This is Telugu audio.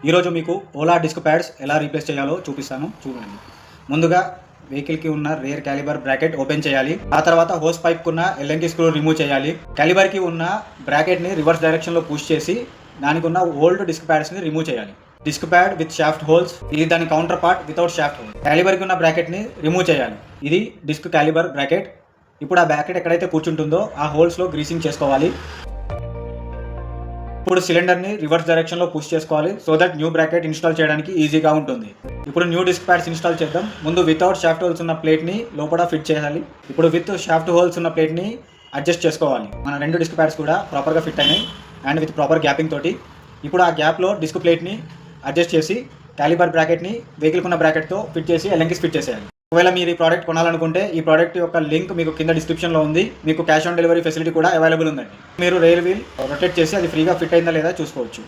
ఈరోజు మీకు ఓలా డిస్క్ ప్యాడ్స్ ఎలా రీప్లేస్ చేయాలో చూపిస్తాను, చూడండి. ముందుగా వెహికల్కి ఉన్న రేర్ క్యాలిబర్ బ్రాకెట్ ఓపెన్ చేయాలి. ఆ తర్వాత హోస్ పైప్కి ఉన్న ఎల్ఎంకి స్క్రూ రిమూవ్ చేయాలి. క్యాలిబర్కి ఉన్న బ్రాకెట్ని రివర్స్ డైరెక్షన్లో పుష్ చేసి దానికి ఉన్న ఓల్డ్ డిస్క్ ప్యాడ్స్ని రిమూవ్ చేయాలి. Disc pad with shaft holes, ఇది దాని counter part without shaft hole. క్యాలిబర్కి ఉన్న బ్రాకెట్ని రిమూవ్ చేయాలి. ఇది డిస్క్ క్యాలిబర్ బ్రాకెట్. ఇప్పుడు ఆ బ్రాకెట్ ఎక్కడైతే కూర్చుంటుందో ఆ హోల్స్లో గ్రీసింగ్ చేసుకోవాలి. ఇప్పుడు సిలిండర్ని రివర్స్ డైరెక్షన్లో పుష్ చేసుకోవాలి, so that new bracket install చేయడానికి ఈజీగా ఉంటుంది. ఇప్పుడు న్యూ డిస్క్ ప్యాడ్స్ ఇన్స్టాల్ చేద్దాం. ముందు వితౌట్ షాఫ్ట్ హోల్స్ ఉన్న ప్లేట్ని లోపల ఫిట్ చేయాలి. ఇప్పుడు విత్ షాఫ్ట్ హోల్స్ ఉన్న ప్లేట్ని అడ్జస్ట్ చేసుకోవాలి. మన రెండు డిస్క్ ప్యాడ్స్ కూడా ప్రాపర్గా ఫిట్ అయినాయి అండ్ విత్ ప్రాపర్ గ్యాపింగ్ తోటి. ఇప్పుడు ఆ గ్యాప్లో డిస్క్ ప్లేట్ని అడ్జస్ట్ చేసి క్యాలిబర్ బ్రాకెట్ని వెహికల్కి ఉన్న బ్రాకెట్తో ఫిట్ చేసి ఎల్ఎంకి ఫిట్ చేసేయాలి. ఒకవేళ మీరు ఈ ప్రోడక్ట్ కొనాలనుకుంటే ఈ ప్రోడక్ట్ యొక్క లింక్ మీకు కింద డిస్క్రిప్షన్లో ఉంది. మీకు క్యాష్ ఆన్ డెలివరీ ఫెసిలిటీ కూడా అవైలబుల్ ఉందండి. మీరు రైల్ వీల్ రొటేట్ చేసి అది ఫ్రీగా ఫిట్ అయిందా లేదా చూసుకోవచ్చు.